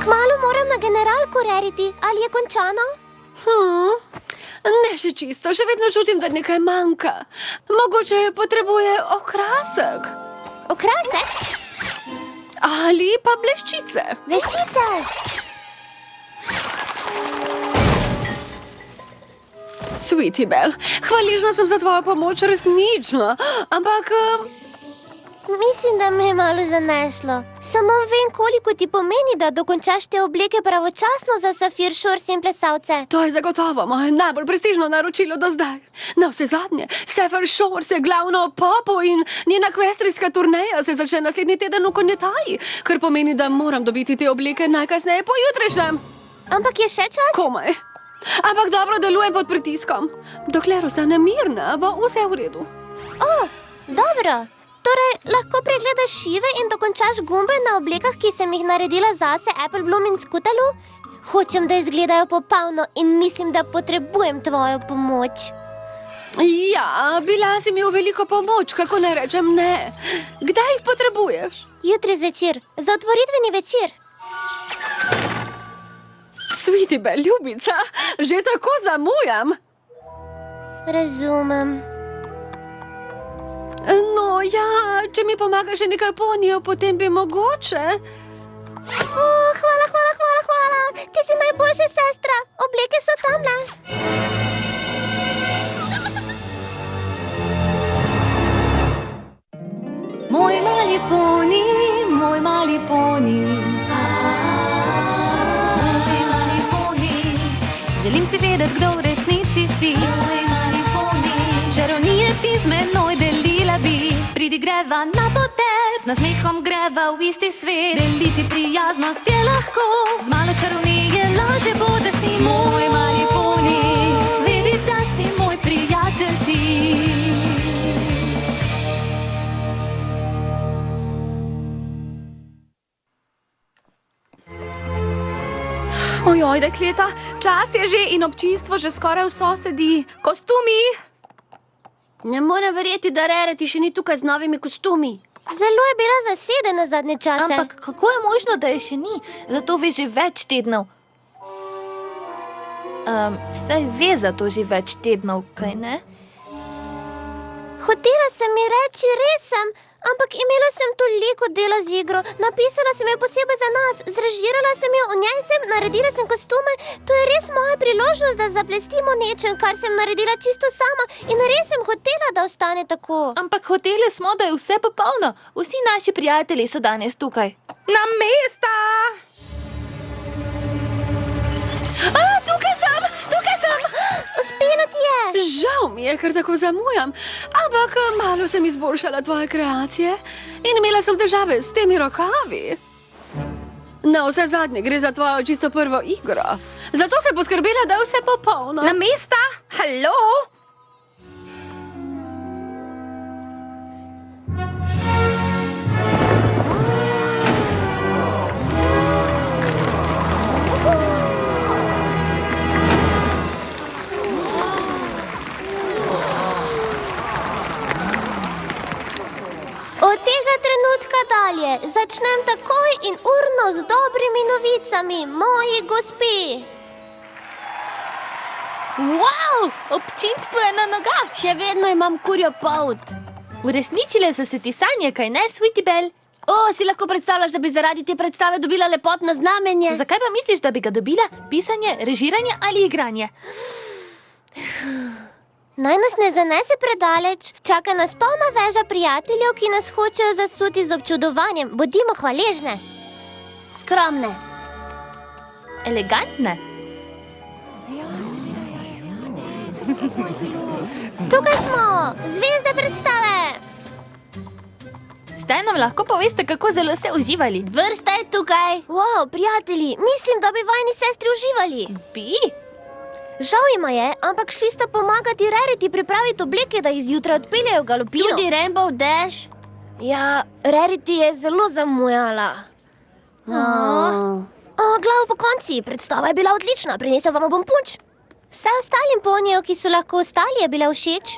Kmalu moram na generalko, Rarity. Ali je končano? Ne še čisto, še vedno čutim, da nekaj manjka. Mogoče potrebuje okrasek. Okrasek? Ali pa bleščice. Bleščice! Sweetie Belle, hvaležna sem za tvojo pomoč, resnično. Ampak... Mislim, da me je malo zaneslo. Samo vem, koliko ti pomeni, da dokončaš te obleke pravočasno za Safir Shores in plesalce. To je zagotovo moje najbolj prestižno naročilo do zdaj. Na vse zadnje, Safir Shores je glavno popo in njena kvestrijska turneja se začne naslednji teden v Konjetaji, kar pomeni, da moram dobiti te obleke najkasneje pojutrišnjem. Ampak je še čas? Komaj. Ampak dobro delujem pod pritiskom. Dokler ostane mirna, bo vse v redu. Dobro. Torej, lahko pregledaš šive in dokončaš gumbe na oblekah, ki sem jih naredila zase, Apple Bloom in Scootaloo? Hočem, da izgledajo popolno in mislim, da potrebujem tvojo pomoč. Ja, bila si mi v veliko pomoč, kako ne rečem ne. Kdaj jih potrebuješ? Jutri zvečer, za otvoritveni večer. Sweetie Belle, ljubica, že tako zamujam. Razumem. No, ja, če mi pomagaš še nekaj ponijev, potem bi mogoče. Hvala. Ti si najboljša sestra. Obleke so tamle. Moj mali poni, moj mali poni. Moj mali poni. Želim si vedeti, kdo v resnici si. Moj mali poni. Čarovnije ti z menoj delila bi. Pridi greva na potek, z nasmehom greva v isti svet. Deliti prijaznost je lahko, z malo čarovnije laže bo, da si moj mali poni. Vedi, da si moj prijatelj ti. Ojoj, dekleta, čas je že in občinstvo že skoraj vso sedi. Kostumi! Ne morem verjeti, da Rarity še ni tukaj z novimi kostumi. Zelo je bila zasedena zadnje čase. Ampak kako je možno, da je še ni? Zato ve že več tednov. Saj ve za to že več tednov, kaj ne? Hotela sem mi reči, res sem, ampak imela sem toliko dela z igro. Napisala sem jo posebej za nas, zrežirala sem jo, v njej sem, naredila sem kostume. To je res moja priložnost, da zaplestimo nečem, kar sem naredila čisto sama. In res sem hotela, da ostane tako. Ampak hoteli smo, da je vse popolno. Vsi naši prijatelji so danes tukaj. Na mesta! Tukaj sem! Uspelo ti je! Žal mi je, ker tako zamujam, ampak malo sem izboljšala tvoje kreacije in imela sem težave s temi rokavi. Na vse zadnje gre za tvojo čisto prvo igro. Zato sem poskrbela, da je vse popolno. Na mesta? Halo? Od tega trenutka dalje začnem takoj in urno z dobrimi novicami, moji gospi. Wow, občinstvo je na nogah. Še vedno imam kurjo polt. Uresničile so se ti sanje, kaj ne, Sweetie Belle? Si lahko predstavljaš, da bi zaradi te predstave dobila lepotno znamenje? Zakaj pa misliš, da bi ga dobila? Pisanje, režiranje ali igranje? Naj nas ne zanese predaleč. Čaka nas polna veža prijateljev, ki nas hočejo zasuti z občudovanjem. Bodimo hvaležne. Skromne. Elegantne. Tukaj smo, zvezde predstave. Zdaj nam lahko poveste, kako zelo ste uživali. Vrsta je tukaj. Wow, prijatelji, mislim, da bi vajni sestri uživali. Bi? Žal ima je, ampak šli sta pomagati Rarity pripraviti obleke, da jih zjutraj odpeljejo v galopino. Tudi Rainbow Dash. Ja, Rarity je zelo zamujala. Glavo po konci, predstava je bila odlična, prinesel vam bom punč. Vse ostalim ponijev, ki so lahko ostali, je bila všeč.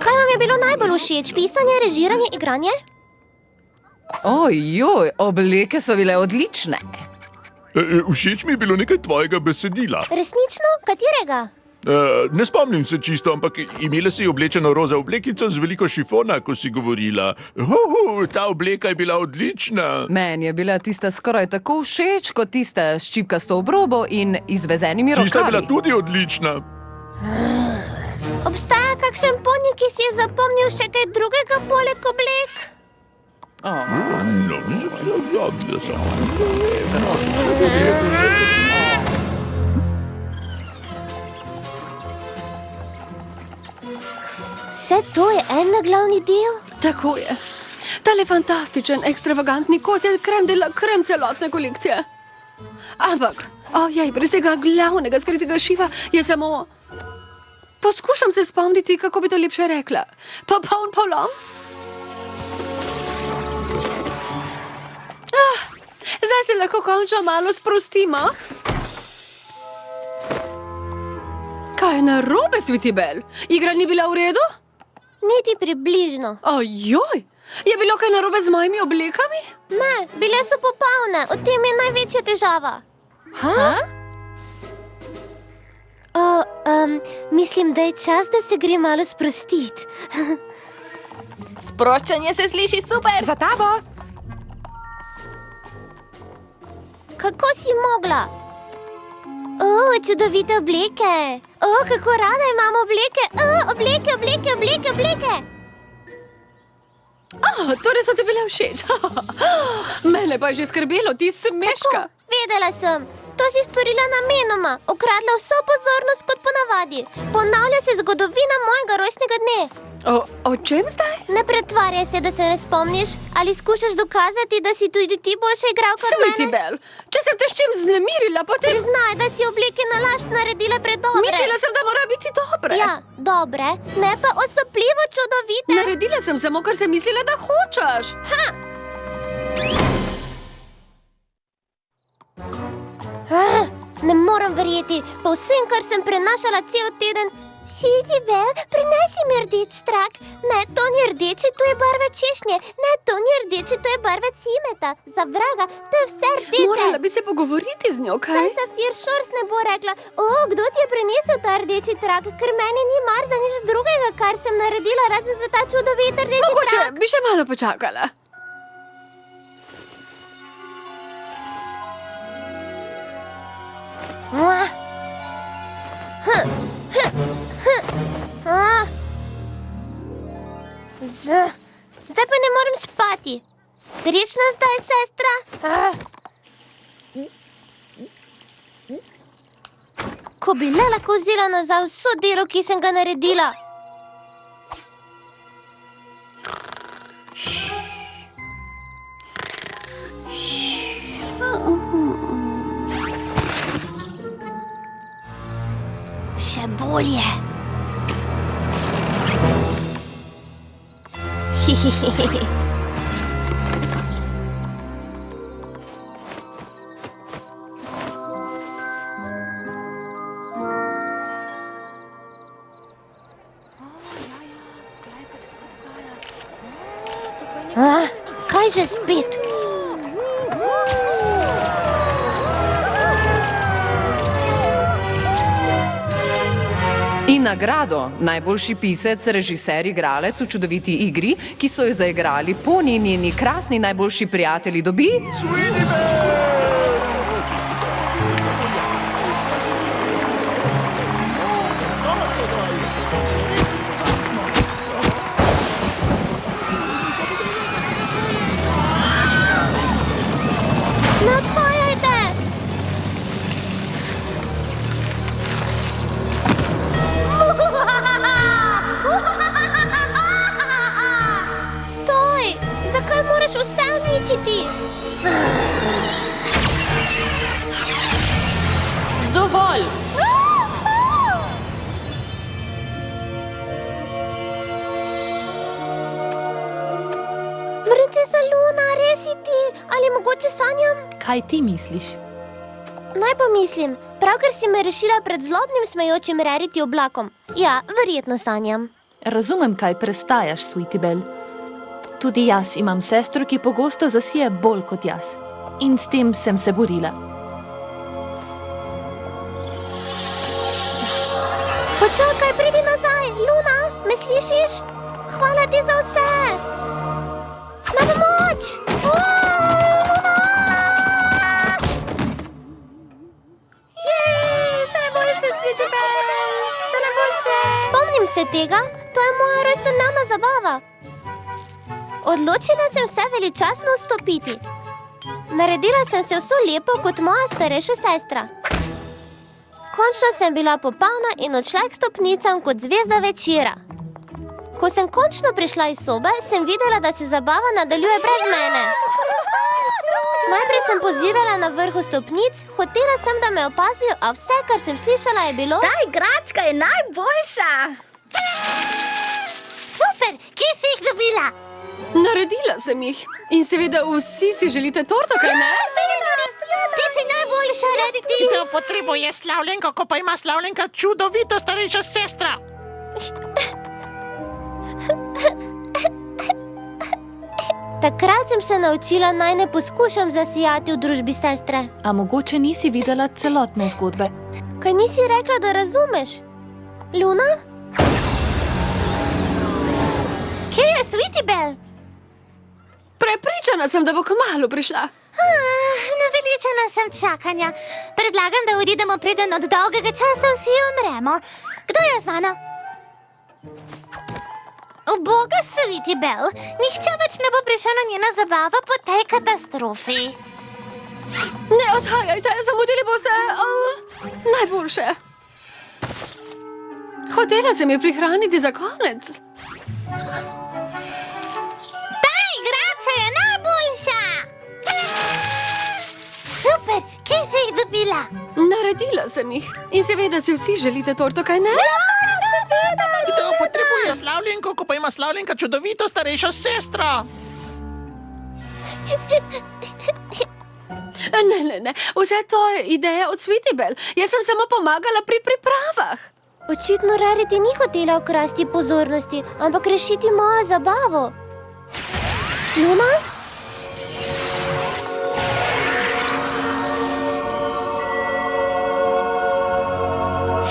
Kaj vam je bilo najbolj všeč? Pisanje, režiranje, igranje? Ojoj, obleke so bile odlične. Všeč mi je bilo nekaj tvojega besedila. Resnično? Katerega? Ne spomnim se čisto, ampak imela si oblečeno roza oblekico z veliko šifona, ko si govorila. Ta obleka je bila odlična. Meni je bila tista skoraj tako všeč, kot tista s čipkasto obrobo in izvezenimi rokavi. Tista je bila tudi odlična. Obstaja kakšen ponij, ki si je zapomnil še kaj drugega poleg oblek? Vse to je en glavni del? Tako je. Tale fantastičen, ekstravagantni kos je krem de la krem celotne kolekcije. Ampak, ojej, brez tega glavnega skritega šiva je samo... Poskušam se spomniti, kako bi to lepše rekla. Popoln polom? Zdaj se lahko končno malo sprostimo. Kaj je narobe, Sweetibel? Igra ni bila v redu? Niti približno. Ojoj, je bilo kaj narobe z mojimi oblekami? Ne, bile so popolne, v tem je največja težava. Mislim, da je čas, da se gre malo sprostiti. Sproščanje se sliši super. Za tabo! Kako si mogla? Čudovite obleke. Kako rada imam obleke. Obleke. Torej so ti bile všeč. Mene pa je že skrbelo, ti smeška. Vedela sem. To si storila namenoma. Ukradla vso pozornost kot ponavadi. Ponavlja se zgodovina mojega rojstnega dne. O čem zdaj? Ne pretvarjaj se, da se ne spomniš. Ali skušaš dokazati, da si tudi ti boljša igralka od mene? Sweetibel, če sem te s čim vznemirila, potem... Priznaj, da si obleke nalašč naredila predobre. Mislila sem, da mora biti dobre. Ja, dobre, ne pa osupljivo čudovite. Naredila sem samo, kar sem mislila, da hočeš. Ne moram verjeti, po vsem, kar sem prenašala cel teden. Sweetibel, prinesi mi rdeč trak. Ne, to ni rdeče, to je barva češnje. Ne, to ni rdeče, to je barva cimeta. Za vraga, to je vse rdeče. Morala bi se pogovoriti z njo, kaj? Saj Safir Šors ne bo rekla, kdo ti je prinesel ta rdeči trak, ker meni ni mar za nič drugega, kar sem naredila, razen za ta čudovit rdeči trak. Mogoče bi še malo počakala. Zdaj pa ne morem spati. Srečna zdaj, sestra? Ko bi le lahko vzela nazaj vso delo, ki sem ga naredila. Še bolje. Kaj že spet? In nagrado najboljši pisec, režiser, igralec v čudoviti igri, ki so jo zaigrali Poni in njeni krasni najboljši prijatelji, dobi... Ne odhajajte! Stoj! Zakaj moraš vse uničiti? Dovolj. Princesa Luna, res si ti? Ali mogoče sanjam? Kaj ti misliš? Naj pomislim, pravkar si me rešila pred zlobnim smejočim Rarity oblakom. Ja, verjetno sanjam. Razumem, kaj prestajaš, Sweetibel. Tudi jaz imam sestro, ki pogosto zasije bolj kot jaz. In s tem sem se borila. Počakaj, pridi nazaj. Luna, me slišiš? Hvala ti za vse. Na pomoč! Luna! Jej, vse najboljše, Sweetibelle! Vse najboljše! Spomnim se tega, to je moja rojstnodnevna zabava. Odločila sem se veličastno vstopiti. Naredila sem se vso lepo kot moja starejša sestra. Končno sem bila popolna in odšla k stopnicam kot zvezda večera. Ko sem končno prišla iz sobe, sem videla, da se zabava nadaljuje brez mene. Najprej sem pozirala na vrhu stopnic, hotela sem, da me opazijo, a vse, kar sem slišala, je bilo: Ta igračka je najboljša! Super, kje si jih dobila? Naredila sem jih. In seveda vsi si želite torto, kaj ne? Ti si najboljša, radi ti! To potrebuje slavljenko, ko pa ima slavljenka čudovito starejša sestra. Takrat sem se naučila, naj ne poskušam zasijati v družbi sestre. A mogoče nisi videla celotne zgodbe? Kaj nisi rekla, da razumeš? Luna? Kje je Sweetibelle? Prepričana sem, da bo kmalu prišla. Naveličana sem čakanja. Predlagam, da odidemo, preden od dolgega časa vsi umremo. Kdo je z mano? Uboga Sweetibelle, nihče več ne bo prišel na njeno zabavo po tej katastrofi. Ne odhajajte, zamudili boste najboljše. Hotela sem jo prihraniti za konec. Ta igrača je najboljša! Super, kje si jih dobila? Naredila sem jih. In seveda si vsi želite torto, kaj ne? Kdo potrebuje slavljenko, ko pa ima slavljenka čudovito starejšo sestro? Ne. Vse to je ideja od Sweetibelle. Jaz sem samo pomagala pri pripravah. Očitno Rarity ni hotela okrasti pozornosti, ampak rešiti mojo zabavo. Luna?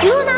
Luna!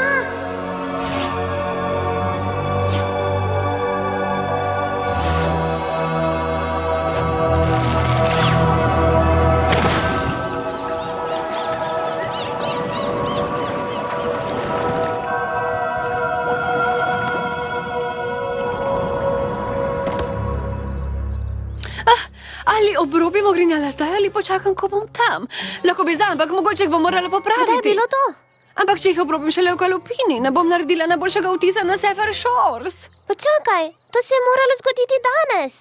Ali obrobimo grinjala zdaj ali počakam, ko bom tam. Lahko bi zdaj, ampak mogoče jih bom morala popraviti. Kdaj je bilo to? Ampak če jih obrobim šele v Kalupini, ne bom naredila najboljšega vtisa na Sapphire Shores. Počakaj, to se je moralo zgoditi danes.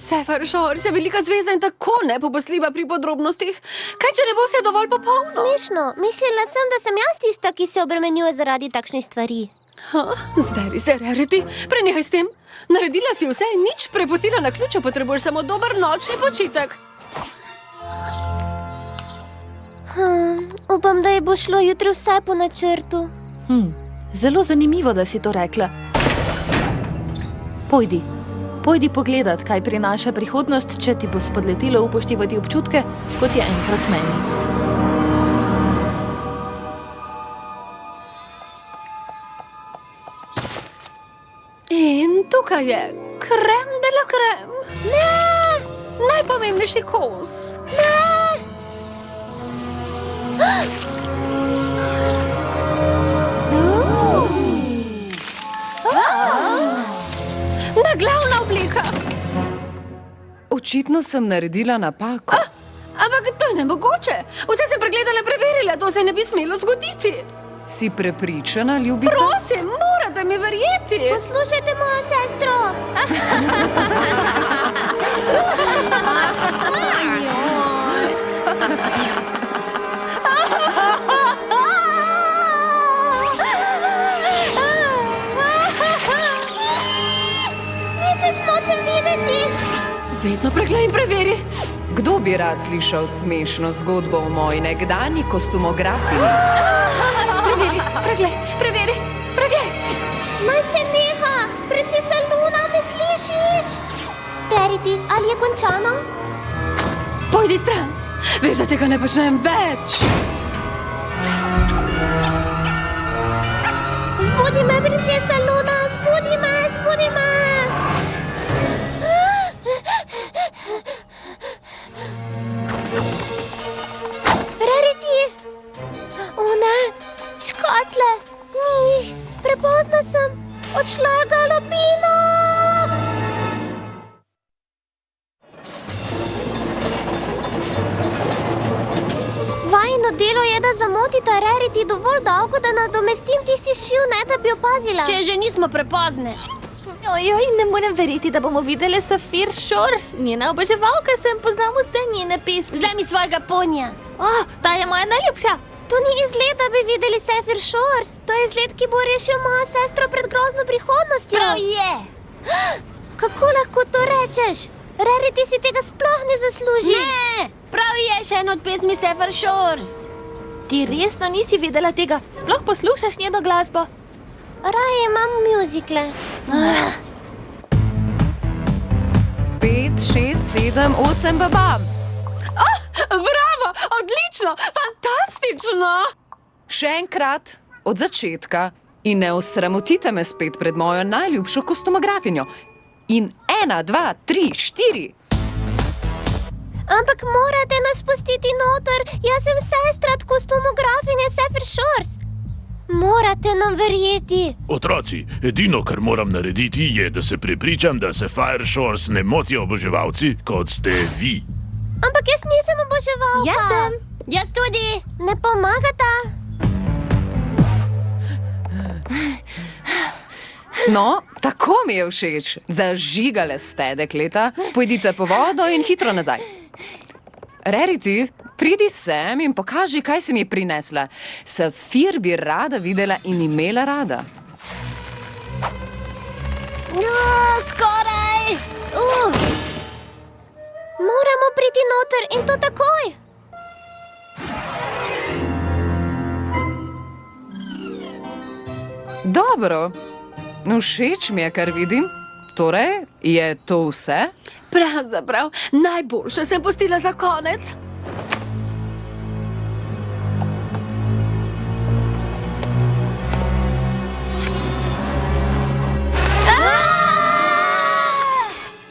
Sapphire Shores je velika zvezda in tako nepopustljiva pri podrobnostih. Kaj, če ne bo vse dovolj popolno? Smešno, mislila sem, da sem jaz tista, ki se obremenjuje zaradi takšnih stvari. Zberi se, Rarity, prenehaj s tem. Naredila si vse in nič prepustila na ključu, potrebuješ samo dober nočni počitek. Upam, da ji bo šlo jutri vse po načrtu. Zelo zanimivo, da si to rekla. Pojdi pogledat, kaj prinaša prihodnost, če ti bo spodletelo upoštevati občutke, kot je enkrat meni. In tukaj je krem de la krem. Ne! Najpomembnejši kos. Naglavna oblika. Očitno sem naredila napako. Ampak to je nemogoče. Vse sem pregledala, preverila, to se ne bi smelo zgoditi. Si prepričana, ljubica? Prosim, morate mi verjeti. Poslušajte mojo sestro. Nič več nočem videti. Vedno preglej in preveri. Kdo bi rad slišal smešno zgodbo o moji nekdanji kostumografiji? Preveri. Naj se neha. Princesa Luna me sliši. Rarity, ali je končano? Pojdi stran! Veš, da tega ne počnem več! Zbudi me, princesa Luna, zbudi me, zbudi me! Rarity! O ne, škatle, ni jih, prepozna sem, odšla je galopina! Vajino delo je, da zamotita Rarity dovolj dolgo, da nadomestim tisti šiv, ne da bi opazila. Če že nismo prepozne. Ojoj, ne morem verjeti, da bomo videli Sapphire Shores. Njena oboževalka sem, poznam vse njene pesmi. Vzemi svojega ponja. Ta je moja najljubša. To ni izgled, da bi videli Sapphire Shores. To je izgled, ki bo rešil mojo sestro pred grozno prihodnostjo. Prav je. Kako lahko to rečeš? Rarity si tega sploh ne zasluži. Ne, prav je še eno od pesmi Sapphire Shores. Ti resno nisi vedela tega? Sploh poslušaš njeno glasbo? Raje imam mjuzikle. 5, 6, 7, 8, babam. Bravo! Odlično! Fantastično! Še enkrat, od začetka. In ne osramotite me spet pred mojo najljubšo kostumografinjo. In 1, 2, 3, 4. Ampak morate nas pustiti noter. Jaz sem sestra od kostumografinje Sapphire Shores. Morate nam verjeti. Otroci, edino, kar moram narediti, je, da se prepričam, da se Sapphire Shores ne motijo oboževalci, kot ste vi. Ampak jaz nisem oboževalka. Jaz sem. Jaz tudi. Ne pomagata. No, tako mi je všeč. Zažigale ste, dekleta. Pojdite po vodo in hitro nazaj. Rarity, pridi sem in pokaži, kaj sem ji prinesla. Sapphire bi rada videla in imela rada. Skoraj. Moramo priti noter in to takoj. Dobro. Všeč mi je, kar vidim. Torej, je to vse? Pravzaprav, najboljše sem pustila za konec.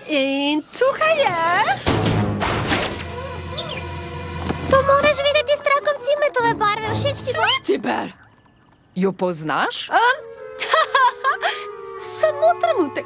In tukaj je... To moraš videti s trakom cimetove barve. Všeč ti bo? Sweetieber! Jo poznaš? Samo trenutek.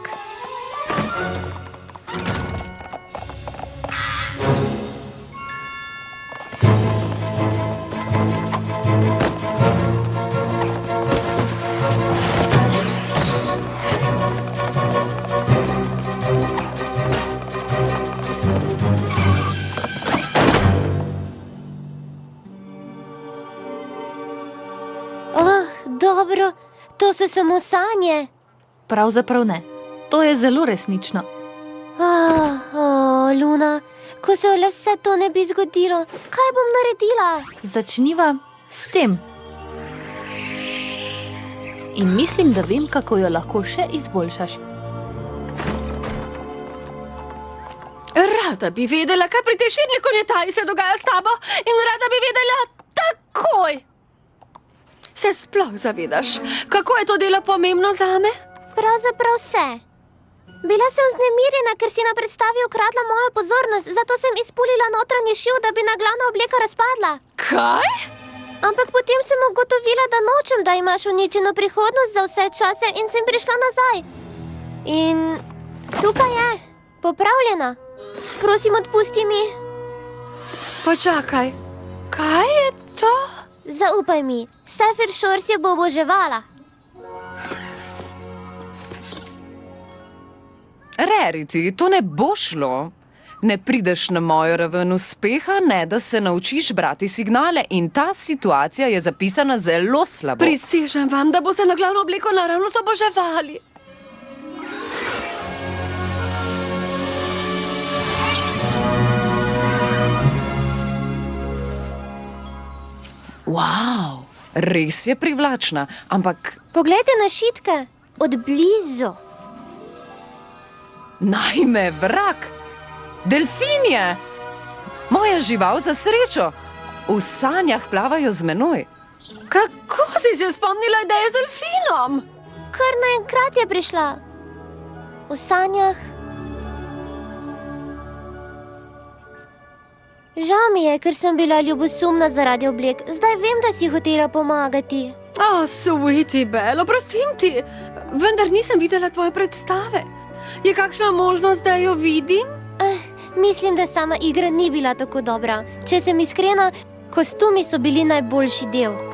Dobro, to so samo sanje. Pravzaprav ne. To je zelo resnično. Luna, ko se le vse to ne bi zgodilo, kaj bom naredila? Začniva s tem. In mislim, da vem, kako jo lahko še izboljšaš. Rada bi vedela, kaj pri tej širni konjetaji se dogaja s tabo in rada bi vedela takoj. Se sploh zavedaš, kako je to delo pomembno zame? Pravzaprav vse. Bila sem vznemirjena, ker si na predstavi ukradla mojo pozornost, zato sem izpulila notranji šiv, da bi naglavna obleka razpadla. Kaj? Ampak potem sem ugotovila, da nočem, da imaš uničeno prihodnost za vse čase in sem prišla nazaj. In tukaj je, popravljena. Prosim, odpusti mi. Počakaj, kaj je to? Zaupaj mi, Sapphire Shores jo bo oboževala. Rarity, to ne bo šlo. Ne prideš na mojo raven uspeha, ne da se naučiš brati signale in ta situacija je zapisana zelo slabo. Prisežem vam, da boste na glavno obleko naravnost oboževali. Wow, res je privlačna, ampak Poglejte na šitke, od blizu. Naj me vrag. Delfinje! Moja žival za srečo. V sanjah plavajo z menoj. Kako si se spomnila, da je z delfinom? Kar naenkrat je prišla. V sanjah. Žal mi je, ker sem bila ljubosumna zaradi oblek. Zdaj vem, da si hotela pomagati. O, Sweetie Belle, oprostim ti, vendar nisem videla tvoje predstave. Je kakšna možnost, da jo vidim? Mislim, da sama igra ni bila tako dobra. Če sem iskrena, kostumi so bili najboljši del.